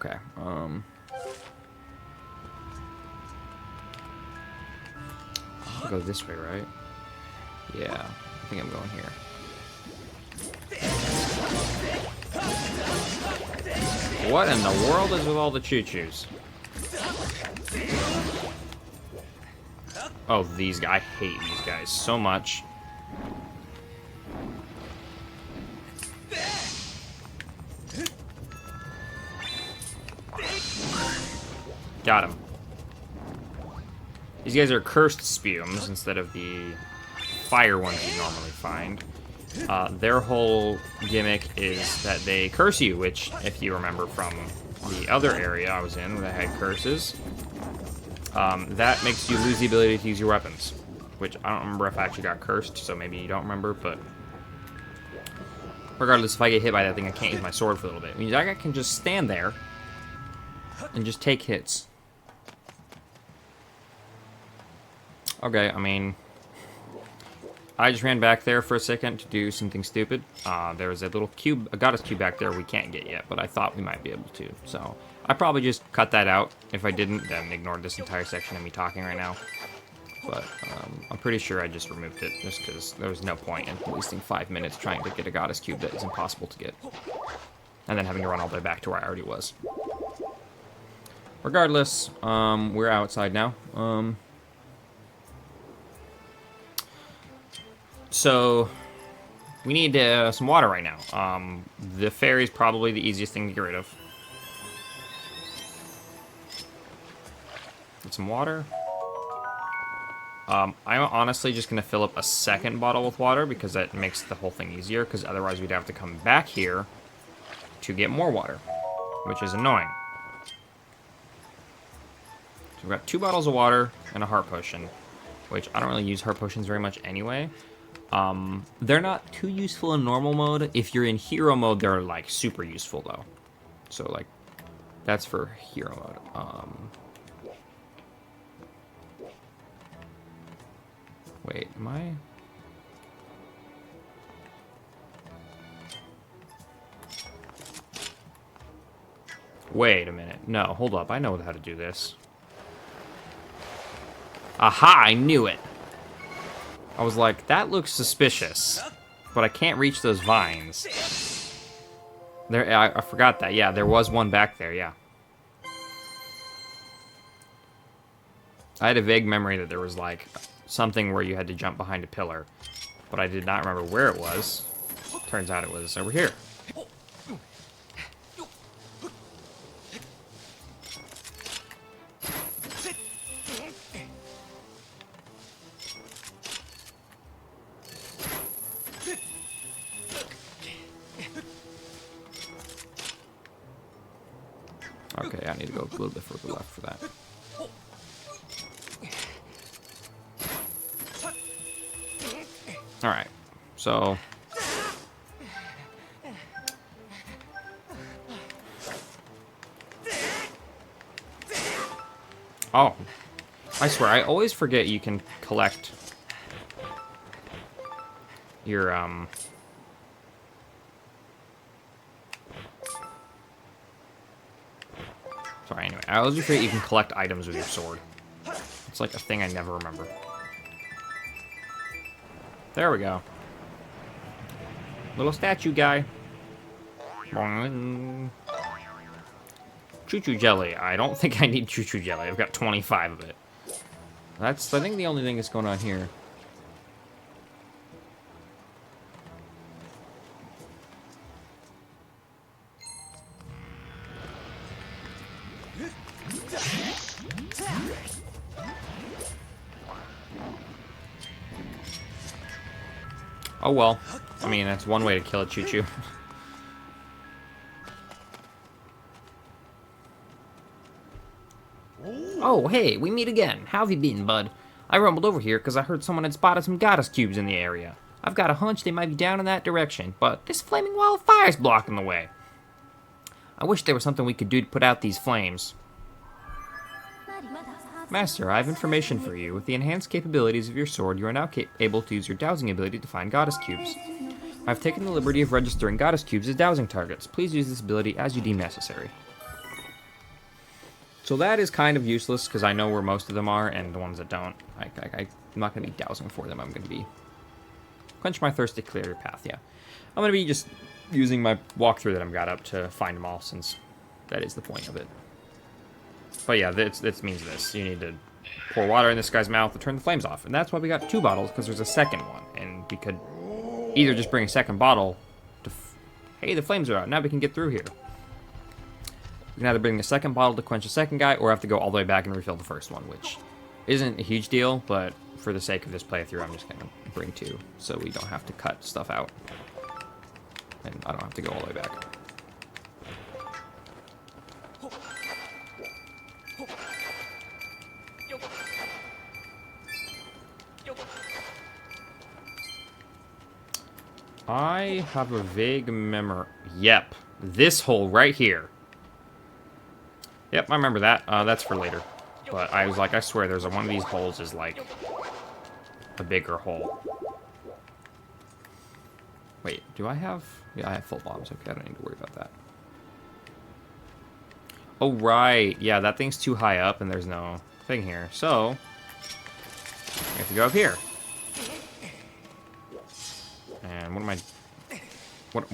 Okay. I'll go this way, right? Yeah, I think I'm going here. What in the world is with all the choo-choos? Oh, these guys. I hate these guys so much. Got him. These guys are cursed spumes instead of the fire ones you normally find. Their whole gimmick is that they curse you, which, if you remember from the other area I was in that had curses, that makes you lose the ability to use your weapons. Which, I don't remember if I actually got cursed, so maybe you don't remember, but regardless, if I get hit by that thing, I can't use my sword for a little bit. I mean, I can just stand there and just take hits. Okay, I mean, I just ran back there for a second to do something stupid. There was a little cube, a goddess cube back there we can't get yet, but I thought we might be able to. So I probably just cut that out. If I didn't, then ignored this entire section of me talking right now. But I'm pretty sure I just removed it just because there was no point in wasting 5 minutes trying to get a goddess cube that is impossible to get. And then having to run all the way back to where I already was. Regardless, we're outside now. So, we need some water right now. The ferry's probably the easiest thing to get rid of. Get some water. I'm honestly just going to fill up a second bottle with water because that makes the whole thing easier, because otherwise we'd have to come back here to get more water, which is annoying. So we've got 2 bottles of water and a heart potion, which I don't really use heart potions very much anyway. They're not too useful in normal mode. If you're in hero mode, they're, like, super useful, though. So, like, that's for hero mode. Wait, am I... Wait a minute. No, hold up. I know how to do this. Aha! I knew it! I was like, that looks suspicious, but I can't reach those vines. There, I forgot that. Yeah, there was one back there, yeah. I had a vague memory that there was, like, something where you had to jump behind a pillar, but I did not remember where it was. Turns out it was over here. Okay, I need to go a little bit further left for that. Alright, so... Oh, I swear, I always forget you can collect your, Sorry, anyway, I always forget you can collect items with your sword. It's like a thing I never remember. There we go. Little statue guy. Choo-choo jelly. I don't think I need choo-choo jelly. I've got 25 of it. That's, I think, the only thing that's going on here. Oh well. I mean, that's one way to kill a choo-choo. Oh, hey, we meet again. How have you been, bud? I rumbled over here because I heard someone had spotted some goddess cubes in the area. I've got a hunch they might be down in that direction, but this flaming wall of fire's blocking the way. I wish there was something we could do to put out these flames. Master, I have information for you. With the enhanced capabilities of your sword, you are now able to use your dowsing ability to find goddess cubes. I have taken the liberty of registering goddess cubes as dowsing targets. Please use this ability as you deem necessary. So that is kind of useless, because I know where most of them are, and the ones that don't, I'm not going to be dowsing for them. I'm going to be... Quench my thirst to clear your path, yeah. I'm going to be just using my walkthrough that I've got up to find them all, since that is the point of it. But yeah, this means this. You need to pour water in this guy's mouth to turn the flames off. And that's why we got 2 bottles, because there's a second one. And we could either just bring a second bottle to... Hey, the flames are out. Now we can get through here. We can either bring the second bottle to quench the second guy, or have to go all the way back and refill the first one, which isn't a huge deal, but for the sake of this playthrough, I'm just going to bring 2, so we don't have to cut stuff out. And I don't have to go all the way back. I have a vague memory. Yep. This hole right here. Yep, I remember that. That's for later. But I was like, I swear there's one of these holes is like a bigger hole. Wait, do I have... Yeah, I have full bombs. Okay, I don't need to worry about that. Oh, right. Yeah, that thing's too high up and there's no thing here. So, we have to go up here. And what am I...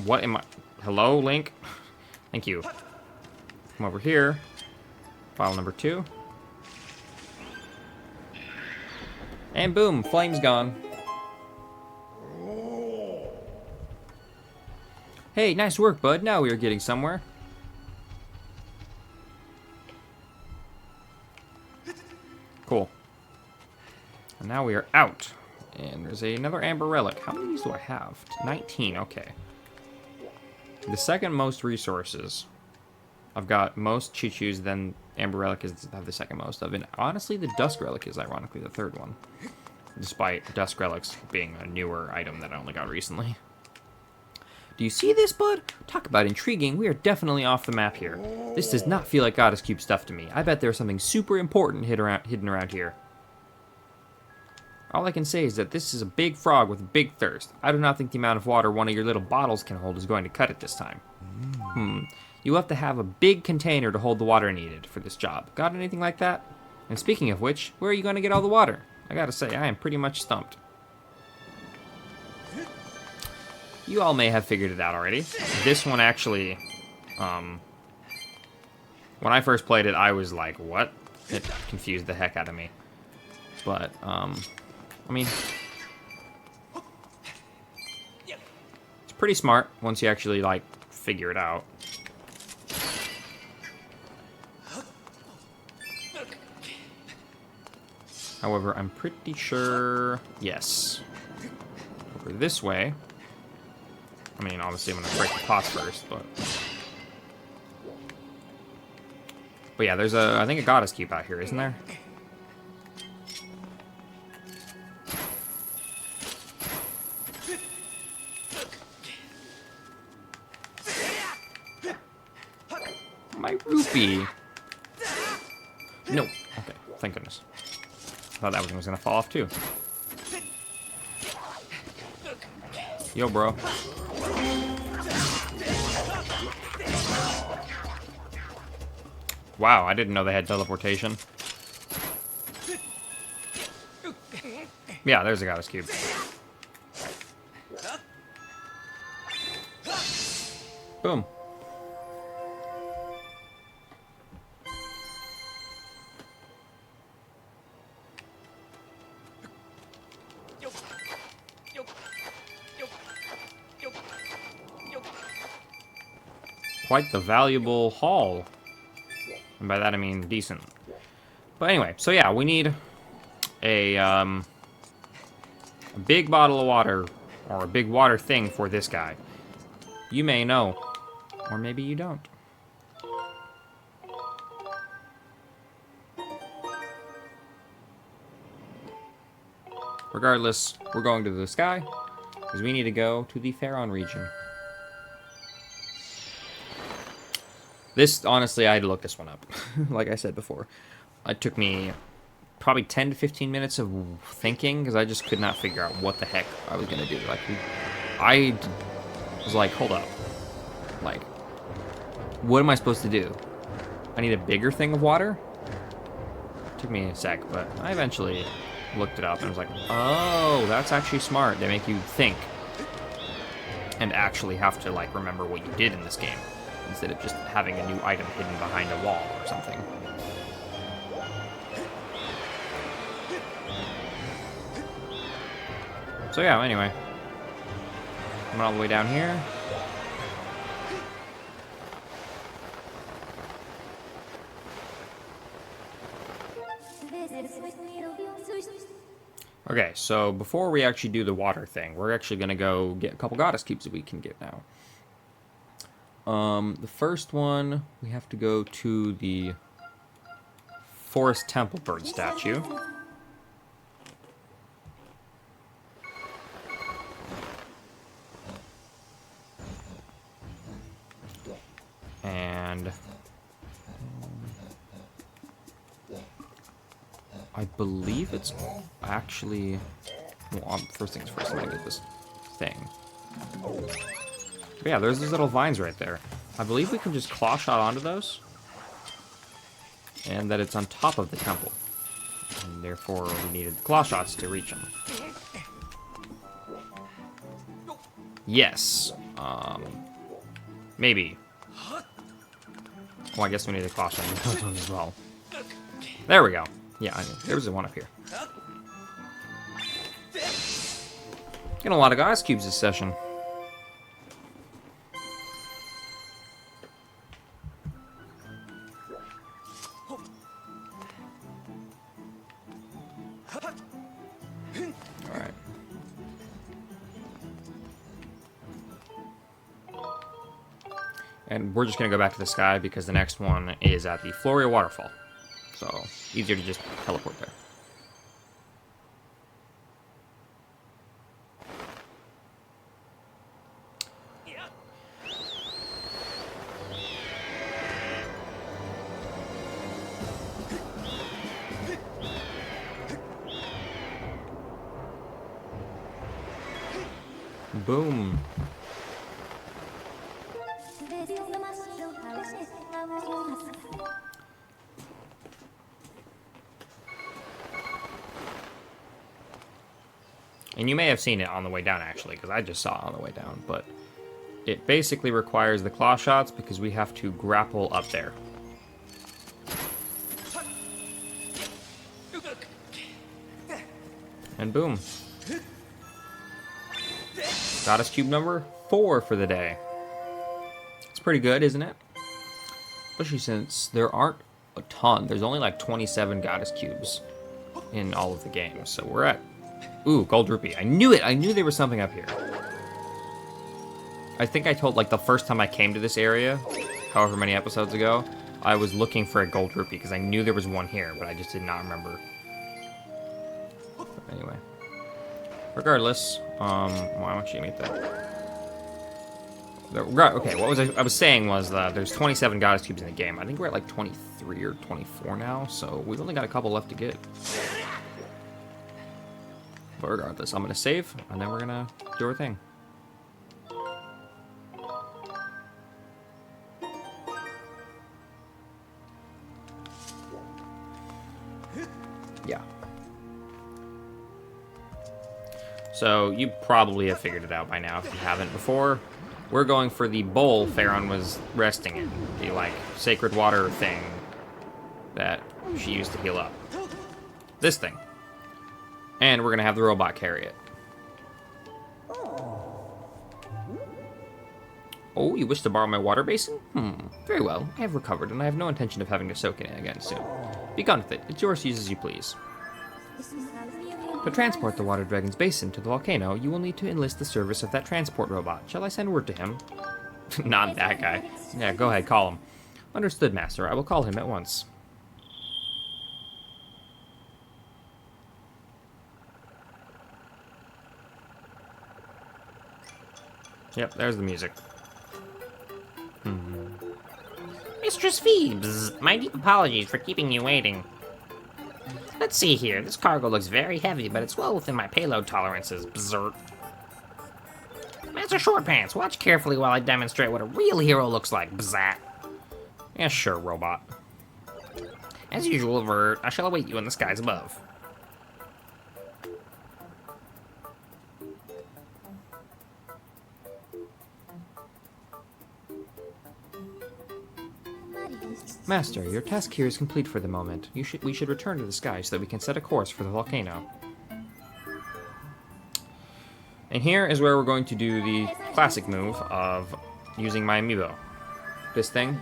What am I... Hello, Link? Thank you. Come over here. File number 2. And boom, flame's gone. Hey, nice work, bud. Now we are getting somewhere. Cool. And now we are out. And there's another amber relic. How many of these do I have? 19, okay. The second most resources. I've got most choo-choos, then amber relic is have the second most of. And honestly, the dusk relic is ironically the third one. Despite dusk relics being a newer item that I only got recently. Do you see this, bud? Talk about intriguing. We are definitely off the map here. This does not feel like Goddess Cube stuff to me. I bet there's something super important hidden around here. All I can say is that this is a big frog with a big thirst. I do not think the amount of water one of your little bottles can hold is going to cut it this time. You'll have to have a big container to hold the water needed for this job. Got anything like that? And speaking of which, where are you going to get all the water? I gotta say, I am pretty much stumped. You all may have figured it out already. This one actually, when I first played it, I was like, what? It confused the heck out of me. But, I mean, it's pretty smart once you actually, like, figure it out. However, I'm pretty sure, yes. Over this way. I mean, obviously I'm gonna break the pots first, but yeah, there's a, I think a goddess cube out here, isn't there? My rupee. No. Okay, thank goodness. I thought that one was gonna fall off too. Yo, bro. Wow, I didn't know they had teleportation. Yeah, there's a goddess cube. Boom. Quite the valuable haul. And by that I mean decent. But anyway, so yeah, we need a big bottle of water, or a big water thing for this guy. You may know, or maybe you don't. Regardless, we're going to the sky, because we need to go to the Pharaon region. This, honestly, I had to look this one up. Like I said before. It took me probably 10 to 15 minutes of thinking, because I just could not figure out what the heck I was going to do. Like, I was like, hold up. Like, what am I supposed to do? I need a bigger thing of water? took me a sec, but I eventually looked it up and was like, oh, that's actually smart. They make you think and actually have to, like, remember what you did in this game instead of just having a new item hidden behind a wall or something. So yeah, anyway. I'm all the way down here. Okay, so before we actually do the water thing, we're actually going to go get a couple goddess cubes that we can get now. The first one, we have to go to the Forest Temple Bird statue. And I believe it's actually... Well, first things first, I'm gonna get this thing. But yeah, there's these little vines right there. I believe we can just claw shot onto those. And that it's on top of the temple. And therefore, we needed the claw shots to reach them. Yes. Maybe. Well, I guess we need the claw shot on those ones as well. There we go. Yeah, there was one up here. Getting a lot of goddess cubes this session. Alright. And we're just going to go back to the sky because the next one is at the Floria Waterfall. So, easier to just teleport there. Boom. And you may have seen it on the way down, actually, because I just saw it on the way down. But it basically requires the claw shots because we have to grapple up there. And boom. Goddess cube number 4 for the day. It's pretty good, isn't it? Especially since there aren't a ton. There's only like 27 goddess cubes in all of the games. So we're at... Ooh, gold rupee. I knew it! I knew there was something up here. I think I told, like, the first time I came to this area, however many episodes ago, I was looking for a gold rupee because I knew there was one here, but I just did not remember. But anyway. Regardless, why don't you make that? Okay, what was I was saying was that there's 27 goddess cubes in the game. I think we're at like 23 or 24 now, so we've only got a couple left to get. But regardless, I'm gonna save, and then we're gonna do our thing. Yeah. So, you probably have figured it out by now if you haven't before. We're going for the bowl Farron was resting in. The, like, sacred water thing that she used to heal up. This thing. And we're going to have the robot carry it. Oh, you wish to borrow my water basin? Very well. I have recovered, and I have no intention of having to soak in it again soon. Be gone with it. It's yours to use as you please. To transport the water dragon's basin to the volcano, you will need to enlist the service of that transport robot. Shall I send word to him? Not that guy. Yeah, go ahead, call him. Understood, Master. I will call him at once. Yep, there's the music. Mistress Phoebes, my deep apologies for keeping you waiting. Let's see here. This cargo looks very heavy, but it's well within my payload tolerances. Bzzzt. Master Shortpants, watch carefully while I demonstrate what a real hero looks like. Bzzat. Yeah, sure, robot. As usual, Vert, I shall await you in the skies above. Master, your task here is complete for the moment. We should return to the sky so that we can set a course for the volcano. And here is where we're going to do the classic move of using my amiibo. This thing.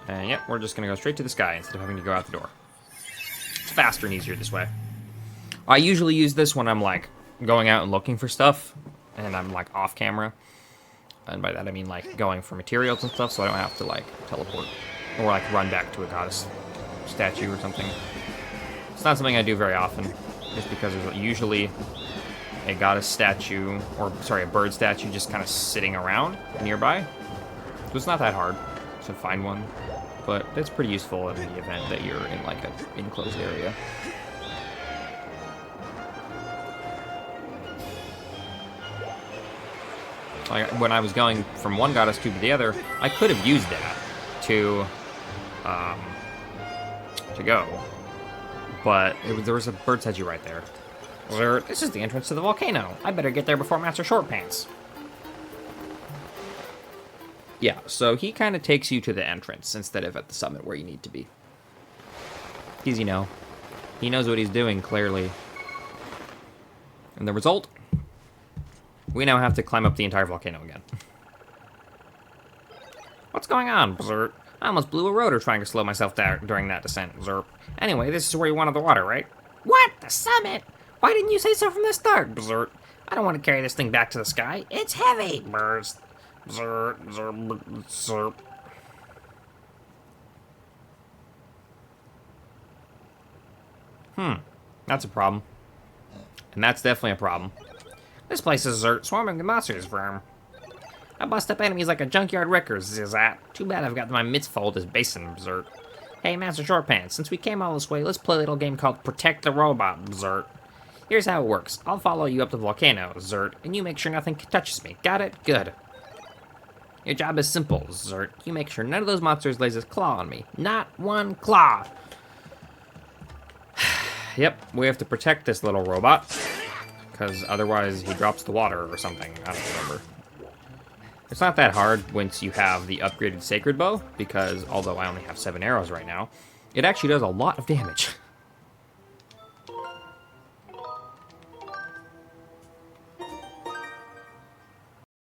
And yep, we're just going to go straight to the sky instead of having to go out the door. It's faster and easier this way. I usually use this when I'm like going out and looking for stuff and I'm like off camera. And by that I mean like going for materials and stuff, so I don't have to like teleport or like run back to a goddess statue or something. It's not something I do very often, just because there's usually a goddess statue, or sorry, a bird statue just kind of sitting around nearby. So it's not that hard to find one, but it's pretty useful in the event that you're in like an enclosed area. Like when I was going from one goddess cube to the other, I could have used that to go, but there was a bird statue right there. This is the entrance to the volcano. I better get there before Master Shortpants. Yeah, so he kind of takes you to the entrance instead of at the summit where you need to be. Because, you know, he knows what he's doing, clearly. And the result? We now have to climb up the entire volcano again. What's going on, Zert? I almost blew a rotor trying to slow myself down during that descent, Zert. Anyway, this is where you wanted the water, right? What? The summit? Why didn't you say so from the start, Zert? I don't want to carry this thing back to the sky. It's heavy, Zert. Zert. That's a problem. And that's definitely a problem. This place is swarming with monsters, Verm. I bust up enemies like a junkyard wreckers, is that? Too bad I've got my mitts full of this basin, Zert. Hey, Master Shortpants, since we came all this way, let's play a little game called Protect the Robot, Zert. Here's how it works. I'll follow you up the volcano, Zert, and you make sure nothing touches me. Got it? Good. Your job is simple, Zert. You make sure none of those monsters lays his claw on me. Not one claw! Yep, we have to protect this little robot, because otherwise he drops the water or something. I don't remember. It's not that hard once you have the upgraded Sacred Bow, because although I only have 7 arrows right now, it actually does a lot of damage.